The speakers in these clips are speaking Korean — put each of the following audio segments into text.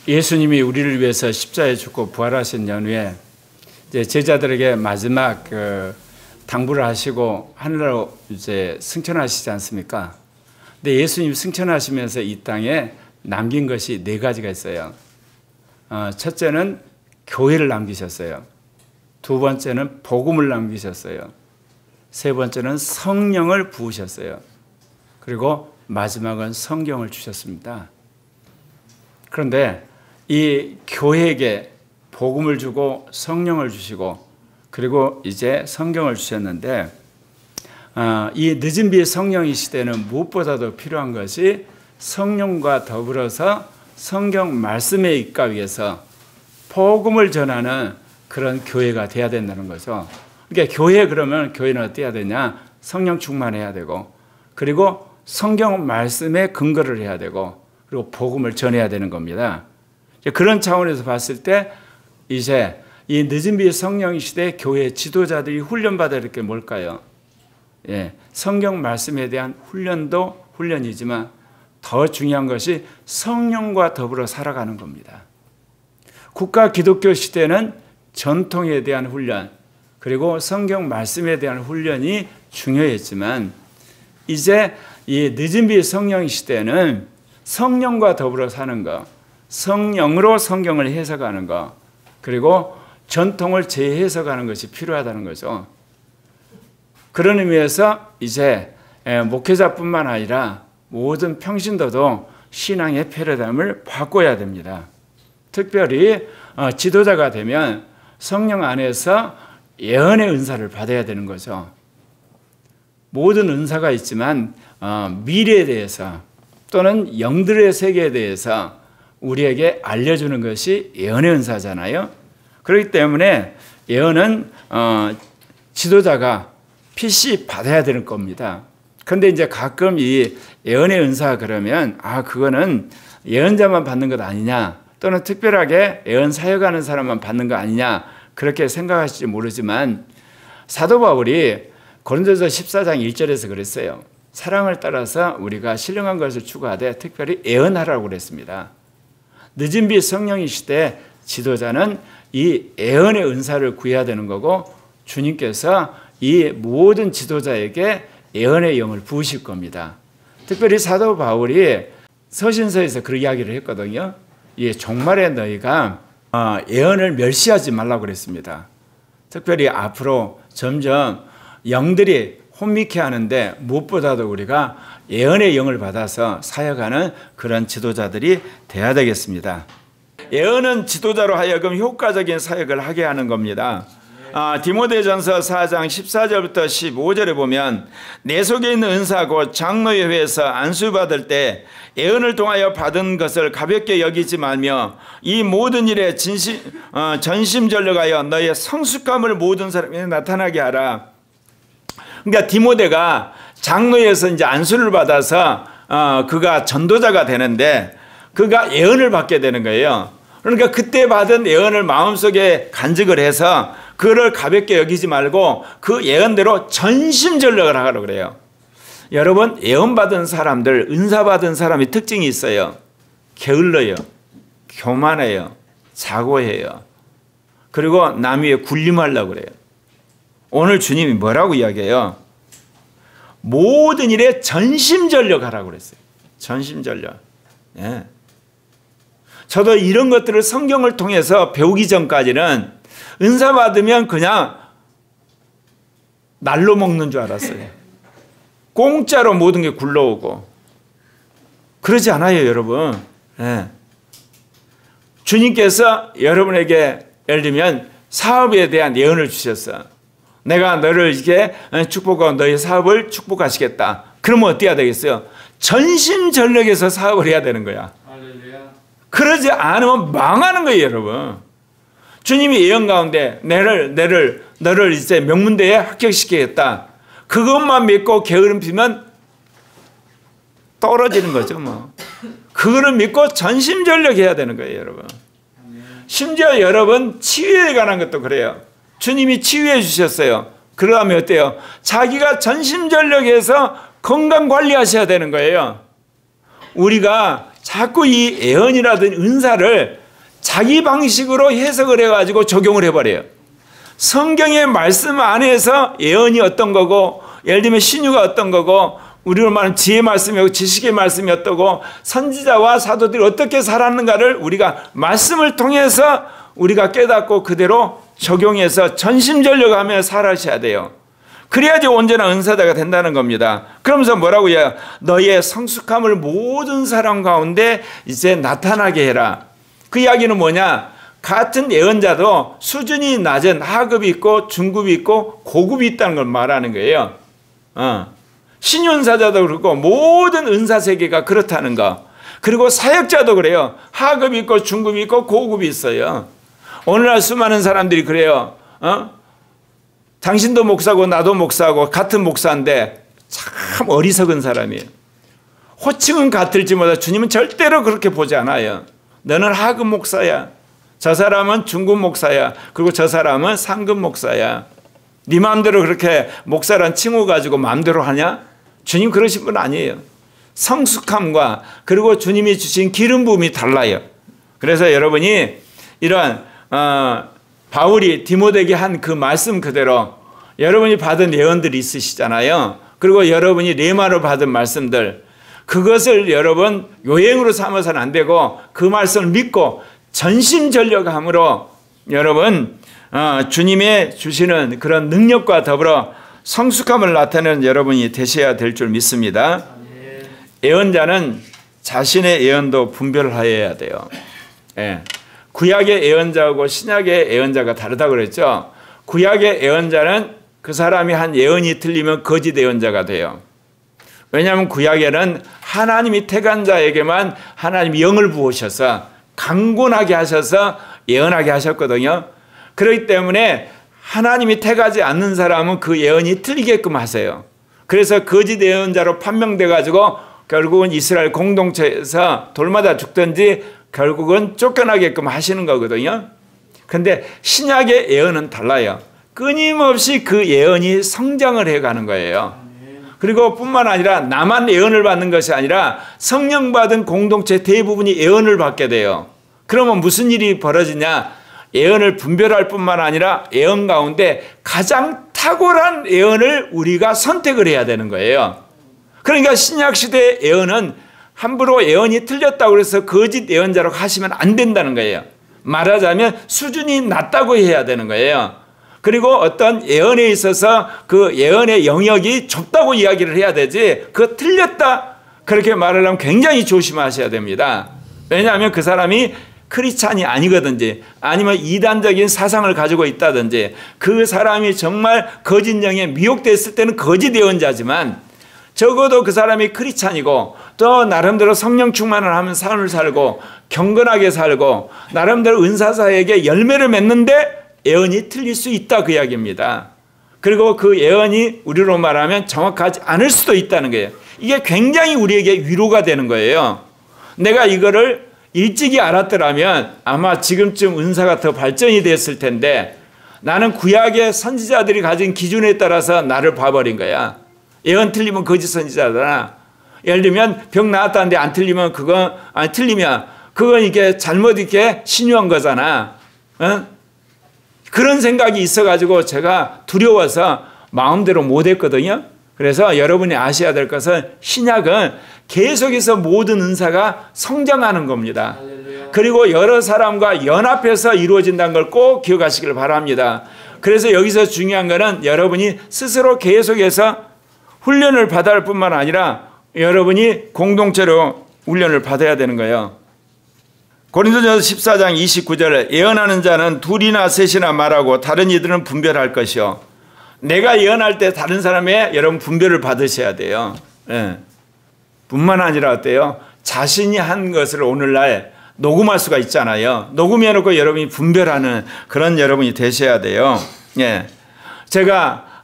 예수님이 우리를 위해서 십자가에 죽고 부활하신 연후에 이제 제자들에게 마지막 당부를 하시고 하늘로 이제 승천하시지 않습니까? 근데 예수님이 승천하시면서 이 땅에 남긴 것이 네 가지가 있어요. 첫째는 교회를 남기셨어요. 두 번째는 복음을 남기셨어요. 세 번째는 성령을 부으셨어요. 그리고 마지막은 성경을 주셨습니다. 그런데 이 교회에게 복음을 주고 성령을 주시고 그리고 이제 성경을 주셨는데 이 늦은 비의 성령의 시대는 무엇보다도 필요한 것이 성령과 더불어서 성경 말씀에 입가하기 위해서 복음을 전하는 그런 교회가 돼야 된다는 거죠. 그러니까 교회 그러면 교회는 어떻게 해야 되냐? 성령 충만해야 되고 그리고 성경 말씀에 근거를 해야 되고 그리고 복음을 전해야 되는 겁니다. 그런 차원에서 봤을 때 이제 이 늦은 비의 성령 시대 교회 지도자들이 훈련받아야 될 게 뭘까요? 성경 말씀에 대한 훈련도 훈련이지만 더 중요한 것이 성령과 더불어 살아가는 겁니다. 국가 기독교 시대는 전통에 대한 훈련 그리고 성경 말씀에 대한 훈련이 중요했지만 이제 이 늦은 비의 성령 시대는 성령과 더불어 사는 것, 성령으로 성경을 해석하는 것, 그리고 전통을 재해석하는 것이 필요하다는 거죠. 그런 의미에서 이제 목회자뿐만 아니라 모든 평신도도 신앙의 패러다임을 바꿔야 됩니다. 특별히 지도자가 되면 성령 안에서 예언의 은사를 받아야 되는 거죠. 모든 은사가 있지만 미래에 대해서 또는 영들의 세계에 대해서 우리에게 알려주는 것이 예언의 은사잖아요. 그렇기 때문에 예언은 지도자가 필시 받아야 되는 겁니다. 그런데 이제 가끔 이 예언의 은사 그러면 그거는 예언자만 받는 것 아니냐 또는 특별하게 예언 사역하는 사람만 받는 거 아니냐 그렇게 생각하실지 모르지만 사도 바울이 고린도서 14장 1절에서 그랬어요. 사랑을 따라서 우리가 신령한 것을 추구하되 특별히 예언하라고 그랬습니다. 늦은 비 성령의 시대 지도자는 이 예언의 은사를 구해야 되는 거고 주님께서 이 모든 지도자에게 예언의 영을 부으실 겁니다. 특별히 사도 바울이 서신서에서 그 이야기를 했거든요. 종말에 너희가 예언을 멸시하지 말라고 그랬습니다. 특별히 앞으로 점점 영들이 혼미케 하는데 무엇보다도 우리가 예언의 영을 받아서 사역하는 그런 지도자들이 돼야 되겠습니다. 예언은 지도자로 하여금 효과적인 사역을 하게 하는 겁니다. 디모데전서 4장 14절부터 15절에 보면 내 속에 있는 은사 곧 장로의 회에서 안수받을 때 예언을 통하여 받은 것을 가볍게 여기지 말며 이 모든 일에 전심전력하여 너의 성숙함을 모든 사람에게 나타나게 하라. 그러니까 디모데가 장로에서 이제 안수를 받아서 그가 전도자가 되는데 그가 예언을 받게 되는 거예요. 그러니까 그때 받은 예언을 마음속에 간직을 해서 그를 가볍게 여기지 말고 그 예언대로 전심전력을 하라고 그래요. 여러분 예언받은 사람들, 은사받은 사람이 특징이 있어요. 게을러요. 교만해요. 자고해요. 그리고 남 위에 군림하려고 그래요. 오늘 주님이 뭐라고 이야기해요? 모든 일에 전심전력 하라고 그랬어요. 전심전력. 저도 이런 것들을 성경을 통해서 배우기 전까지는 은사 받으면 그냥 날로 먹는 줄 알았어요. 공짜로 모든 게 굴러오고. 그러지 않아요, 여러분. 주님께서 여러분에게 예를 들면 사업에 대한 예언을 주셨어. 내가 너를 이렇게 축복하고 너의 사업을 축복하시겠다. 그러면 어떻게 해야 되겠어요? 전심전력에서 사업을 해야 되는 거야. 그러지 않으면 망하는 거예요, 여러분. 주님이 예언 가운데 너를 이제 명문대에 합격시키겠다. 그것만 믿고 게으름 피면 떨어지는 거죠, 뭐. 그거를 믿고 전심전력 해야 되는 거예요, 여러분. 심지어 여러분 치유에 관한 것도 그래요. 주님이 치유해 주셨어요. 그러면 어때요? 자기가 전심전력해서 건강 관리하셔야 되는 거예요. 우리가 자꾸 이 예언이라든 은사를 자기 방식으로 해석을 해가지고 적용을 해버려요. 성경의 말씀 안에서 예언이 어떤 거고, 예를 들면 신유가 어떤 거고, 우리로 말하면 지혜의 말씀이고 지식의 말씀이 어떠고, 선지자와 사도들이 어떻게 살았는가를 우리가 말씀을 통해서 우리가 깨닫고 그대로 적용해서 전심전력하며 살아셔야 돼요. 그래야지 온전한 은사자가 된다는 겁니다. 그러면서 뭐라고 해요? 너의 성숙함을 모든 사람 가운데 이제 나타나게 해라. 그 이야기는 뭐냐? 같은 예언자도 수준이 낮은 하급이 있고 중급이 있고 고급이 있다는 걸 말하는 거예요. 신윤사자도 그렇고 모든 은사 세계가 그렇다는 거. 그리고 사역자도 그래요. 하급이 있고 중급이 있고 고급이 있어요. 오늘날 수많은 사람들이 그래요. 당신도 목사고 나도 목사고 같은 목사인데 참 어리석은 사람이에요. 호칭은 같을지 몰라도 주님은 절대로 그렇게 보지 않아요. 너는 하급 목사야. 저 사람은 중급 목사야. 그리고 저 사람은 상급 목사야. 네 마음대로 그렇게 목사란 칭호 가지고 마음대로 하냐? 주님 그러신 분 아니에요. 성숙함과 그리고 주님이 주신 기름 부음이 달라요. 그래서 여러분이 이런 바울이 디모데에게 한 그 말씀 그대로 여러분이 받은 예언들이 있으시잖아요. 그리고 여러분이 레마로 받은 말씀들, 그것을 여러분 요행으로 삼아서는 안 되고 그 말씀을 믿고 전심전력함으로 여러분 주님의 주시는 그런 능력과 더불어 성숙함을 나타내는 여러분이 되셔야 될 줄 믿습니다. 예언자는 자신의 예언도 분별하여야 돼요. 예. 구약의 예언자하고 신약의 예언자가 다르다고 그랬죠. 구약의 예언자는 그 사람이 한 예언이 틀리면 거짓 예언자가 돼요. 왜냐하면 구약에는 하나님이 택한 자에게만 하나님이 영을 부으셔서 강권하게 하셔서 예언하게 하셨거든요. 그렇기 때문에 하나님이 택하지 않는 사람은 그 예언이 틀리게끔 하세요. 그래서 거짓 예언자로 판명돼 가지고 결국은 이스라엘 공동체에서 돌마다 죽든지 결국은 쫓겨나게끔 하시는 거거든요. 근데 신약의 예언은 달라요. 끊임없이 그 예언이 성장을 해가는 거예요. 그리고 뿐만 아니라 나만 예언을 받는 것이 아니라 성령 받은 공동체 대부분이 예언을 받게 돼요. 그러면 무슨 일이 벌어지냐? 예언을 분별할 뿐만 아니라 예언 가운데 가장 탁월한 예언을 우리가 선택을 해야 되는 거예요. 그러니까 신약시대의 예언은 함부로 예언이 틀렸다고 해서 거짓 예언자로 하시면 안 된다는 거예요. 말하자면 수준이 낮다고 해야 되는 거예요. 그리고 어떤 예언에 있어서 그 예언의 영역이 좁다고 이야기를 해야 되지, 그거 틀렸다 그렇게 말하려면 굉장히 조심하셔야 됩니다. 왜냐하면 그 사람이 크리스찬이 아니거든지 아니면 이단적인 사상을 가지고 있다든지 그 사람이 정말 거짓 영에 미혹됐을 때는 거짓 예언자지만 적어도 그 사람이 크리스찬이고 또 나름대로 성령 충만을 하면 삶을 살고 경건하게 살고 나름대로 은사사에게 열매를 맺는데 예언이 틀릴 수 있다 그 이야기입니다. 그리고 그 예언이 우리로 말하면 정확하지 않을 수도 있다는 거예요. 이게 굉장히 우리에게 위로가 되는 거예요. 내가 이거를 일찍이 알았더라면 아마 지금쯤 은사가 더 발전이 됐을 텐데 나는 구약의 선지자들이 가진 기준에 따라서 나를 봐버린 거야. 예언 틀리면 거짓 선지자잖아. 예를 들면 병 나았다는데 안 틀리면 그건 아니 틀리면 그건 이게 잘못 이렇게 신유한 거잖아. 그런 생각이 있어가지고 제가 두려워서 마음대로 못했거든요. 그래서 여러분이 아셔야 될 것은 신약은 계속해서 모든 은사가 성장하는 겁니다. 그리고 여러 사람과 연합해서 이루어진다는 걸 꼭 기억하시길 바랍니다. 그래서 여기서 중요한 것은 여러분이 스스로 계속해서 훈련을 받아야 할 뿐만 아니라 여러분이 공동체로 훈련을 받아야 되는 거예요. 고린도전서 14장 29절에 예언하는 자는 둘이나 셋이나 말하고 다른 이들은 분별할 것이요. 내가 예언할 때 다른 사람의 여러분 분별을 받으셔야 돼요. 예. 뿐만 아니라 어때요? 자신이 한 것을 오늘날 녹음할 수가 있잖아요. 녹음해놓고 여러분이 분별하는 그런 여러분이 되셔야 돼요. 예. 제가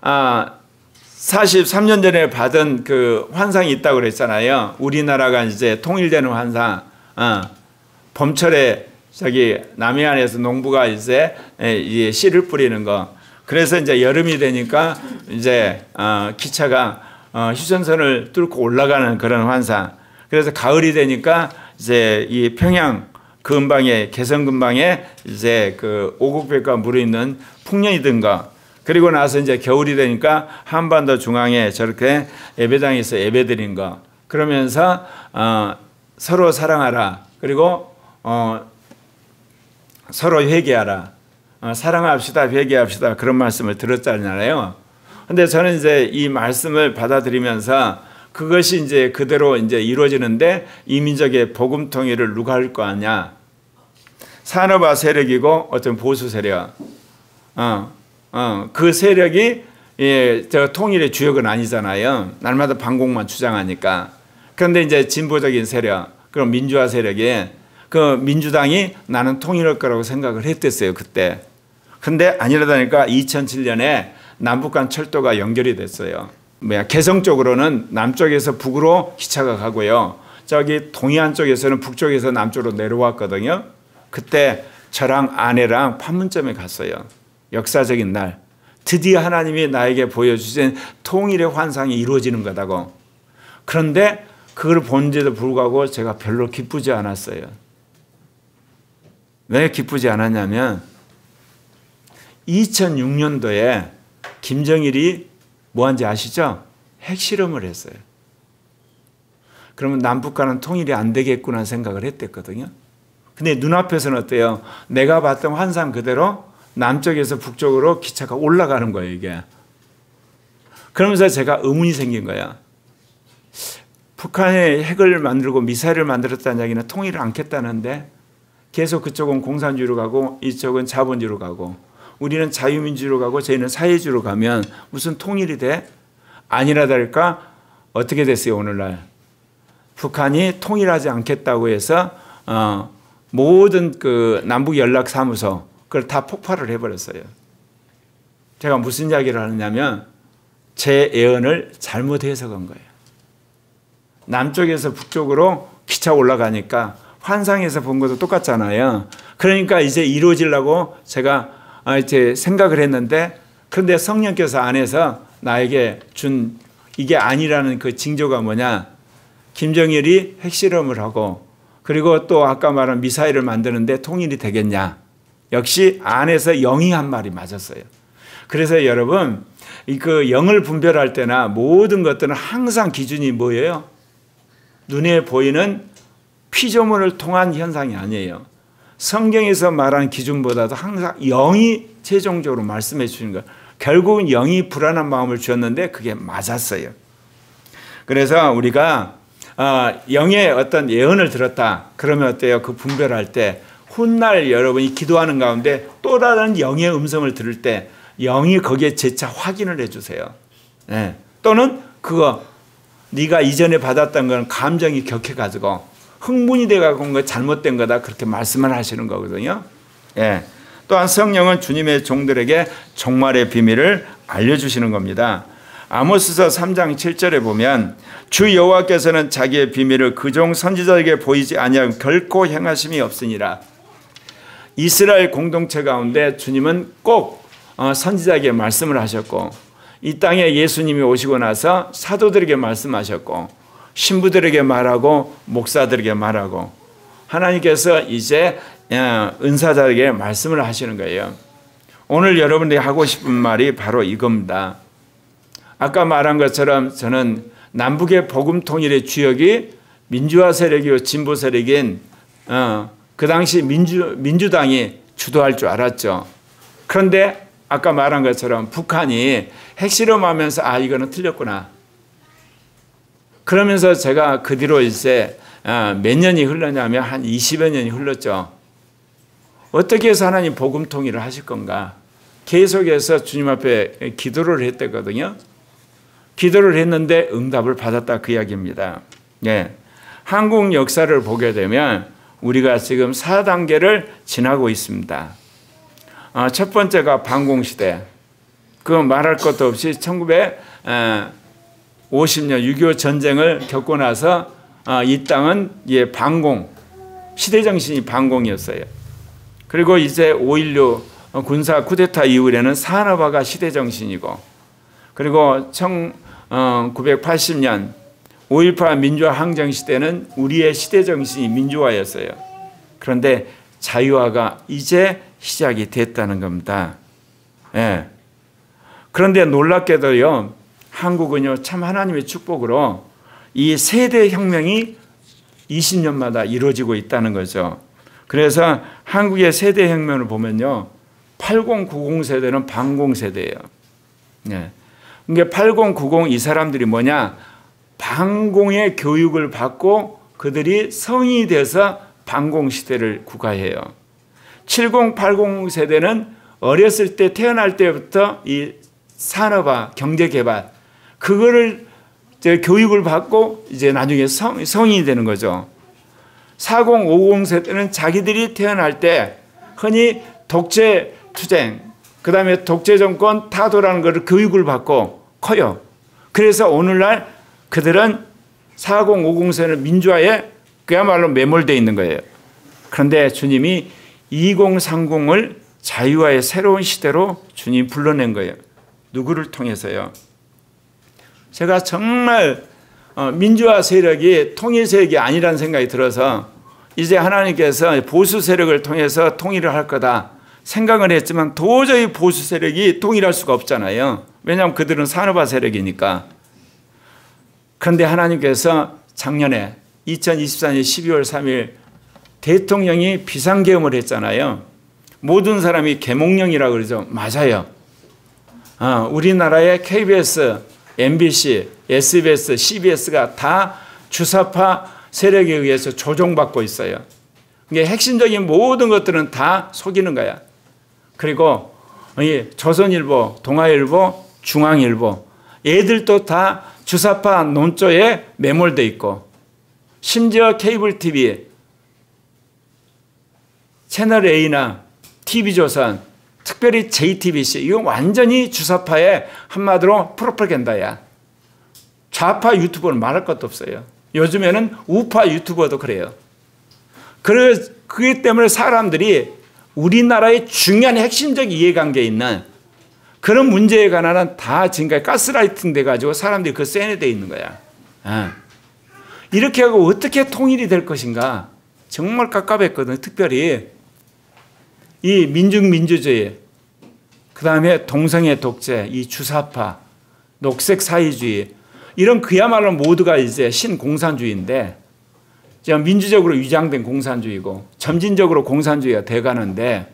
43년 전에 받은 그 환상이 있다고 그랬잖아요. 우리나라가 이제 통일되는 환상. 봄철에 저기 남해안에서 농부가 이제 씨를 뿌리는 거. 그래서 이제 여름이 되니까 이제 기차가 휴전선을 뚫고 올라가는 그런 환상. 그래서 가을이 되니까 이제 이 평양 근방에 개성 근방에 이제 그 오곡백과 물이 있는 풍년이든가, 그리고 나서 이제 겨울이 되니까 한반도 중앙에 저렇게 예배당에서 예배드린 거, 그러면서 서로 사랑하라, 그리고 서로 회개하라, 사랑합시다, 회개합시다, 그런 말씀을 들었잖아요. 근데 저는 이제 이 말씀을 받아들이면서 그것이 이제 그대로 이제 이루어지는데 이 민족의 복음 통일을 누가 할 거 아니야? 산업화 세력이고 어떤 보수 세력, 그 세력이 저 통일의 주역은 아니잖아요. 날마다 반공만 주장하니까. 그런데 이제 진보적인 세력, 그럼 민주화 세력이 그 민주당이 나는 통일할 거라고 생각을 했댔어요, 그때. 근데 아니라다니까 2007년에 남북 간 철도가 연결이 됐어요. 개성 쪽으로는 남쪽에서 북으로 기차가 가고요. 저기 동해안 쪽에서는 북쪽에서 남쪽으로 내려왔거든요. 그때 저랑 아내랑 판문점에 갔어요. 역사적인 날. 드디어 하나님이 나에게 보여주신 통일의 환상이 이루어지는 거다고. 그런데 그걸 본데도 불구하고 제가 별로 기쁘지 않았어요. 왜 기쁘지 않았냐면 2006년도에 김정일이 뭐한지 아시죠? 핵실험을 했어요. 그러면 남북과는 통일이 안 되겠구나 생각을 했댔거든요. 근데 눈앞에서는 어때요? 내가 봤던 환상 그대로 남쪽에서 북쪽으로 기차가 올라가는 거예요, 이게. 그러면서 제가 의문이 생긴 거야. 북한의 핵을 만들고 미사일을 만들었다는 얘기는 통일을 않겠다는데 계속 그쪽은 공산주의로 가고 이쪽은 자본주의로 가고 우리는 자유민주주의로 가고 저희는 사회주의로 가면 무슨 통일이 돼? 아니라 다를까 어떻게 됐어요, 오늘날? 북한이 통일하지 않겠다고 해서 모든 그 남북 연락사무소 그걸 다 폭발을 해버렸어요. 제가 무슨 이야기를 하느냐면 제 예언을 잘못 해석한 거예요. 남쪽에서 북쪽으로 기차 올라가니까 환상에서 본 것도 똑같잖아요. 그러니까 이제 이루어지려고 제가 이제 생각을 했는데, 그런데 성령께서 안에서 나에게 준 이게 아니라는 그 징조가 뭐냐? 김정일이 핵실험을 하고 그리고 또 아까 말한 미사일을 만드는데 통일이 되겠냐? 역시 안에서 영이 한 말이 맞았어요. 그래서 여러분, 그 영을 분별할 때나 모든 것들은 항상 기준이 뭐예요? 눈에 보이는 피조물을 통한 현상이 아니에요. 성경에서 말한 기준보다도 항상 영이 최종적으로 말씀해 주시는 거예요. 결국은 영이 불안한 마음을 주었는데 그게 맞았어요. 그래서 우리가 영의 어떤 예언을 들었다. 그러면 어때요? 그 분별할 때 훗날 여러분이 기도하는 가운데 또 다른 영의 음성을 들을 때 영이 거기에 재차 확인을 해주세요. 네. 또는 그거 네가 이전에 받았던 건 감정이 격해가지고 흥분이 돼가고 온 거 잘못된 거다 그렇게 말씀을 하시는 거거든요. 예. 또한 성령은 주님의 종들에게 종말의 비밀을 알려주시는 겁니다. 아모스서 3장 7절에 보면 주 여호와께서는 자기의 비밀을 그 종 선지자에게 보이지 아니하고 결코 행하심이 없으니라. 이스라엘 공동체 가운데 주님은 꼭 선지자에게 말씀을 하셨고 이 땅에 예수님이 오시고 나서 사도들에게 말씀하셨고 신부들에게 말하고 목사들에게 말하고 하나님께서 이제 은사자에게 말씀을 하시는 거예요. 오늘 여러분들이 하고 싶은 말이 바로 이겁니다. 아까 말한 것처럼 저는 남북의 복음 통일의 주역이 민주화 세력이고 진보 세력인 그 당시 민주당이 주도할 줄 알았죠. 그런데 아까 말한 것처럼 북한이 핵실험하면서 이거는 틀렸구나. 그러면서 제가 그 뒤로 이제 몇 년이 흘렀냐면 한 20여 년이 흘렀죠. 어떻게 해서 하나님 복음 통일을 하실 건가? 계속해서 주님 앞에 기도를 했거든요. 기도를 했는데 응답을 받았다 그 이야기입니다. 예. 한국 역사를 보게 되면 우리가 지금 4단계를 지나고 있습니다. 첫 번째가 반공시대. 그 말할 것도 없이 1950년 6.25 전쟁을 겪고 나서 이 땅은 반공, 시대정신이 반공이었어요. 그리고 이제 5.16 군사 쿠데타 이후에는 산업화가 시대정신이고, 그리고 1980년 5.18 민주화 항쟁 시대는 우리의 시대 정신이 민주화였어요. 그런데 자유화가 이제 시작이 됐다는 겁니다. 예. 그런데 놀랍게도요, 한국은요, 참 하나님의 축복으로 이 세대 혁명이 20년마다 이루어지고 있다는 거죠. 그래서 한국의 세대 혁명을 보면요, 80, 90 세대는 반공 세대예요. 예. 그러니까 80, 90 이 사람들이 뭐냐? 반공의 교육을 받고 그들이 성인이 돼서 반공 시대를 구가해요. 70, 80 세대는 어렸을 때 태어날 때부터 이 산업화, 경제 개발 그거를 이제 교육을 받고 이제 나중에 성인이 되는 거죠. 40, 50 세대는 자기들이 태어날 때 흔히 독재 투쟁, 그 다음에 독재 정권 타도라는 것을 교육을 받고 커요. 그래서 오늘날 그들은 40, 50 세대는 민주화에 그야말로 매몰되어 있는 거예요. 그런데 주님이 2030을 자유화의 새로운 시대로 주님 불러낸 거예요. 누구를 통해서요? 제가 정말 민주화 세력이 통일 세력이 아니라는 생각이 들어서 이제 하나님께서 보수 세력을 통해서 통일을 할 거다 생각을 했지만 도저히 보수 세력이 통일할 수가 없잖아요. 왜냐하면 그들은 산업화 세력이니까. 그런데 하나님께서 작년에 2024년 12월 3일 대통령이 비상계엄을 했잖아요. 모든 사람이 계몽령이라고 그러죠. 맞아요. 우리나라의 KBS, MBC, SBS, CBS가 다 주사파 세력에 의해서 조종받고 있어요. 이게 핵심적인 모든 것들은 다 속이는 거야. 그리고 조선일보, 동아일보, 중앙일보 얘들도 다 주사파 논조에 매몰돼 있고 심지어 케이블 TV, 채널 A나 TV조선, 특별히 JTBC 이거 완전히 주사파의 한마디로 프로파간다야. 좌파 유튜버는 말할 것도 없어요. 요즘에는 우파 유튜버도 그래요. 그렇기 때문에 사람들이 우리나라의 중요한 핵심적 이해관계에 있는 그런 문제에 관한은 다 지금까지 가스라이팅 돼가지고 사람들이 그 세뇌되어 있는 거야. 이렇게 하고 어떻게 통일이 될 것인가 정말 깝깝했거든요. 특별히 이 민중민주주의, 그 다음에 동성애 독재, 이 주사파, 녹색 사회주의 이런 그야말로 모두가 이제 신공산주의인데 민주적으로 위장된 공산주의고 점진적으로 공산주의가 돼가는데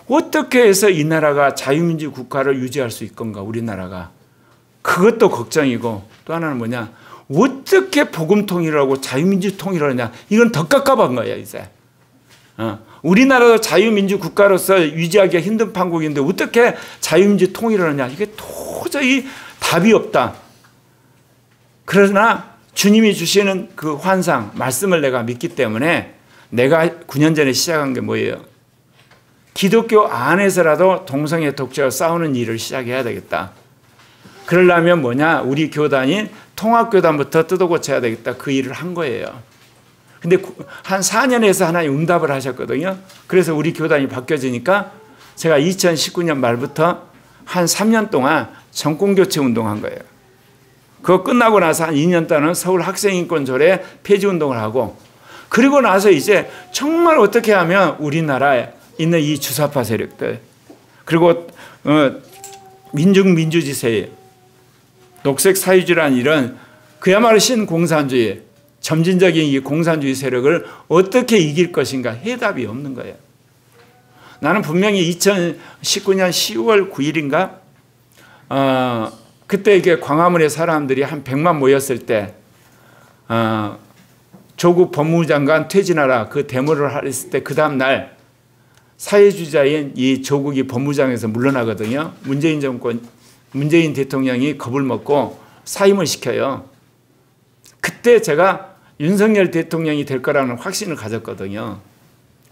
어떻게 해서 이 나라가 자유민주 국가를 유지할 수 있을 건가 우리나라가. 그것도 걱정이고 또 하나는 뭐냐. 어떻게 복음 통일하고 자유민주 통일을 하냐. 이건 더 깝깝한 거야 이제. 우리나라도 자유민주 국가로서 유지하기가 힘든 판국인데 어떻게 자유민주 통일을 하냐. 이게 도저히 답이 없다. 그러나 주님이 주시는 그 환상, 말씀을 내가 믿기 때문에 내가 9년 전에 시작한 게 뭐예요? 기독교 안에서라도 동성애 독재와 싸우는 일을 시작해야 되겠다. 그러려면 뭐냐? 우리 교단이 통합교단부터 뜯어고쳐야 되겠다. 그 일을 한 거예요. 근데 한 4년에서 하나님 응답을 하셨거든요. 그래서 우리 교단이 바뀌어지니까 제가 2019년 말부터 한 3년 동안 정권교체 운동한 거예요. 그거 끝나고 나서 한 2년 동안은 서울 학생인권조례 폐지 운동을 하고 그리고 나서 이제 정말 어떻게 하면 우리나라에 있는 이 주사파 세력들 그리고 민중민주주의 녹색 사회주의라는 이런 그야말로 신공산주의 점진적인 이 공산주의 세력을 어떻게 이길 것인가 해답이 없는 거예요. 나는 분명히 2019년 10월 9일인가 그때 이게 광화문에 사람들이 한 100만 모였을 때 조국 법무부 장관 퇴진하라 그 데모를 했을 때 그 다음 날 사회주의자인 이 조국이 법무장에서 물러나거든요. 문재인 대통령이 겁을 먹고 사임을 시켜요. 그때 제가 윤석열 대통령이 될 거라는 확신을 가졌거든요.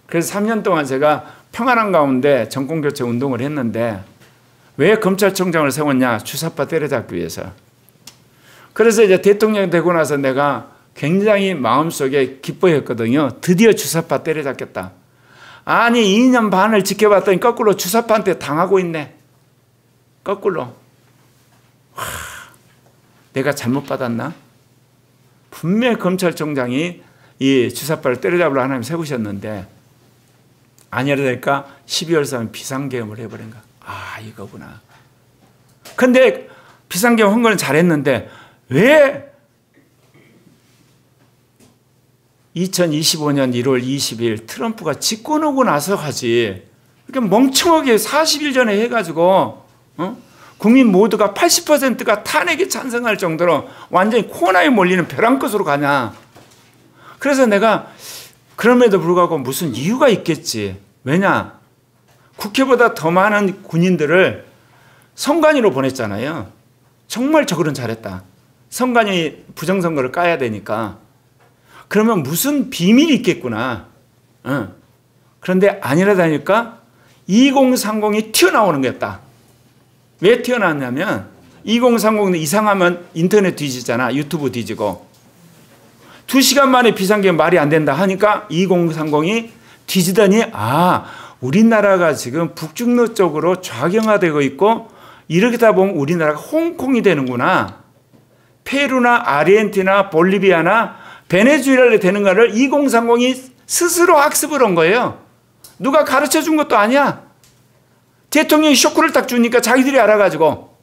그래서 3년 동안 제가 평안한 가운데 정권교체 운동을 했는데 왜 검찰총장을 세웠냐? 주사파 때려잡기 위해서. 그래서 이제 대통령이 되고 나서 내가 굉장히 마음속에 기뻐했거든요. 드디어 주사파 때려잡겠다. 아니 2년 반을 지켜봤더니 거꾸로 주사파한테 당하고 있네. 거꾸로. 내가 잘못 받았나? 분명히 검찰총장이 이 주사파를 때려잡으려 하나님 세우셨는데 아니라 될까 12월 3일 비상계엄을 해버린 거야. 아, 이거구나. 근데 비상계엄 한 거는 잘했는데 왜 2025년 1월 20일 트럼프가 집권하고 나서 하지? 이렇게 멍청하게 40일 전에 해가지고 국민 모두가 80%가 탄핵에 찬성할 정도로 완전히 코너에 몰리는 벼랑 끝으로 가냐? 그래서 내가 그럼에도 불구하고 무슨 이유가 있겠지. 왜냐? 국회보다 더 많은 군인들을 선관위로 보냈잖아요. 정말 저거는 잘했다. 선관위 부정선거를 까야 되니까. 그러면 무슨 비밀이 있겠구나. 그런데 아니라다니까 2030이 튀어나오는 거였다. 왜 튀어나왔냐면 2030은 이상하면 인터넷 뒤지잖아. 유튜브 뒤지고. 2시간 만에 비상계엄 말이 안 된다 하니까 2030이 뒤지더니 아, 우리나라가 지금 북중로 쪽으로 좌경화되고 있고 이렇게다 보면 우리나라가 홍콩이 되는구나. 페루나 아르헨티나 볼리비아나 베네수엘라 되는 거를 2030이 스스로 학습을 한 거예요. 누가 가르쳐 준 것도 아니야. 대통령이 쇼크를 딱 주니까 자기들이 알아가지고.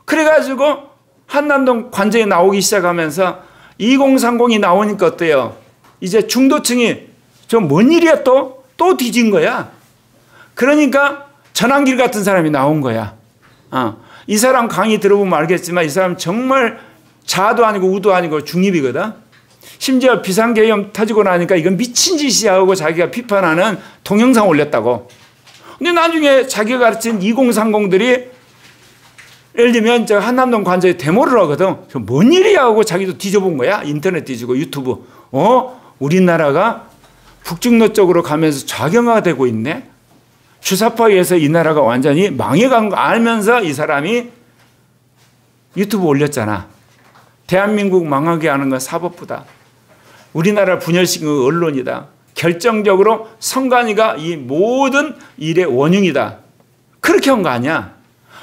그래가지고 한남동 관저에 나오기 시작하면서 2030이 나오니까 어때요? 이제 중도층이 저 뭔 일이야 또 뒤진 거야. 그러니까 전환길 같은 사람이 나온 거야. 이 사람 강의 들어보면 알겠지만 이 사람 정말 자도 아니고 우도 아니고 중립이거든. 심지어 비상계엄 터지고 나니까 이건 미친 짓이야 하고 자기가 비판하는 동영상 올렸다고. 근데 나중에 자기가 가르친 2030들이 예를 들면 저 한남동 관저에 데모를 하거든. 뭔 일이야 하고 자기도 뒤져본 거야. 인터넷 뒤지고 유튜브. 우리나라가 북중로 쪽으로 가면서 좌경화되고 있네. 주사파에 의해서 이 나라가 완전히 망해간 거 알면서 이 사람이 유튜브 올렸잖아. 대한민국 망하게 하는 건 사법부다. 우리나라 분열시킨 건 언론이다. 결정적으로 선관위가 이 모든 일의 원흉이다. 그렇게 한 거 아니야.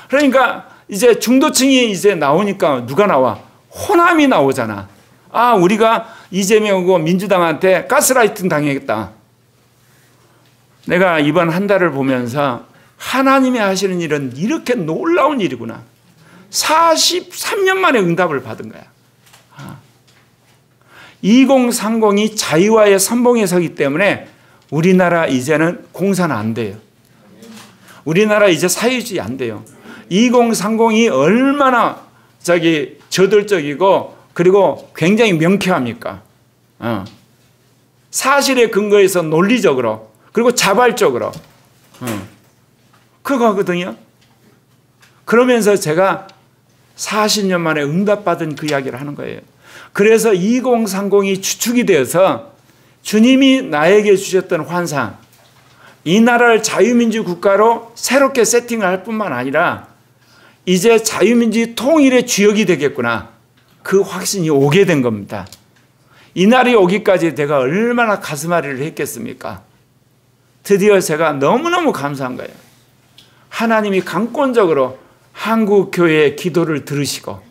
그러니까 이제 중도층이 이제 나오니까 누가 나와? 호남이 나오잖아. 아, 우리가 이재명하고 민주당한테 가스라이팅 당했다. 내가 이번 한 달을 보면서 하나님이 하시는 일은 이렇게 놀라운 일이구나. 43년 만에 응답을 받은 거야. 2030이 자유와의 선봉에 서기 때문에 우리나라 이제는 공사는 안 돼요. 우리나라 이제 사회주의 안 돼요. 2030이 얼마나 저돌적이고 그리고 굉장히 명쾌합니까? 사실에 근거해서 논리적으로 그리고 자발적으로 그거 하거든요. 그러면서 제가 40년 만에 응답받은 그 이야기를 하는 거예요. 그래서 2030이 주축이 되어서 주님이 나에게 주셨던 환상, 이 나라를 자유민주 국가로 새롭게 세팅을 할 뿐만 아니라 이제 자유민주 통일의 주역이 되겠구나. 그 확신이 오게 된 겁니다. 이 날이 오기까지 내가 얼마나 가슴앓이를 했겠습니까? 드디어 제가 너무너무 감사한 거예요. 하나님이 강권적으로 한국교회의 기도를 들으시고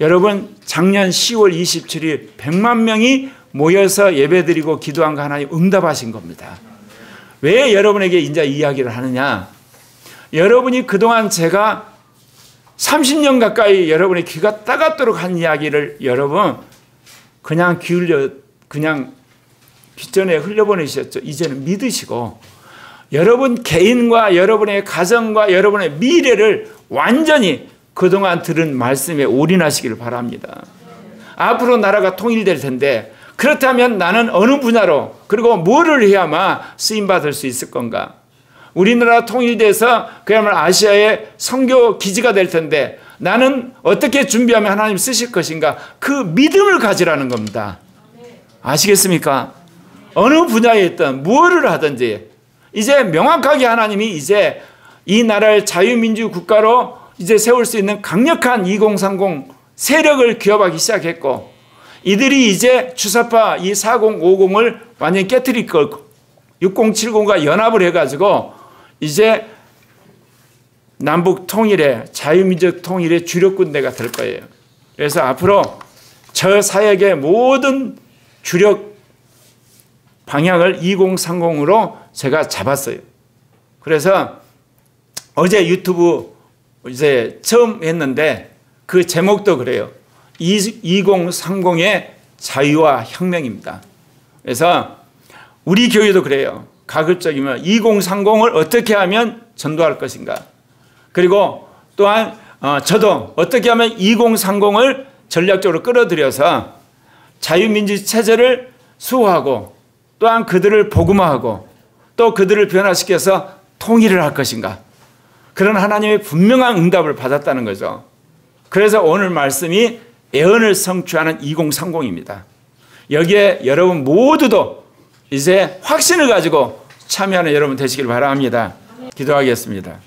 여러분 작년 10월 27일 100만 명이 모여서 예배드리고 기도한 거 하나님 응답하신 겁니다. 왜 여러분에게 이제 이야기를 하느냐? 여러분이 그동안 제가 30년 가까이 여러분의 귀가 따갑도록 한 이야기를 여러분 그냥 그냥 귓전에 흘려보내셨죠. 이제는 믿으시고 여러분 개인과 여러분의 가정과 여러분의 미래를 완전히 그동안 들은 말씀에 올인하시기를 바랍니다. 앞으로 나라가 통일될 텐데 그렇다면 나는 어느 분야로 그리고 뭐를 해야만 쓰임받을 수 있을 건가? 우리나라 통일돼서 그야말로 아시아의 선교 기지가 될 텐데 나는 어떻게 준비하면 하나님 쓰실 것인가? 그 믿음을 가지라는 겁니다. 아시겠습니까? 어느 분야에 있든 무엇을 하든지 이제 명확하게 하나님이 이제 이 나라를 자유민주 국가로 이제 세울 수 있는 강력한 2030 세력을 기업하기 시작했고 이들이 이제 주사파 이 4050을 완전히 깨트릴 거고 6070과 연합을 해가지고 이제 남북 통일의 자유민족 통일의 주력 군대가 될 거예요. 그래서 앞으로 저 사역의 모든 주력 방향을 2030으로 제가 잡았어요. 그래서 어제 유튜브 이제 처음 했는데 그 제목도 그래요. 2030의 자유와 혁명입니다. 그래서 우리 교회도 그래요. 가급적이면 2030을 어떻게 하면 전도할 것인가. 그리고 또한 저도 어떻게 하면 2030을 전략적으로 끌어들여서 자유민주 체제를 수호하고 또한 그들을 복음화하고 또 그들을 변화시켜서 통일을 할 것인가. 그런 하나님의 분명한 응답을 받았다는 거죠. 그래서 오늘 말씀이 예언을 성취하는 2030입니다. 여기에 여러분 모두도 이제 확신을 가지고 참여하는 여러분 되시길 바랍니다. 기도하겠습니다.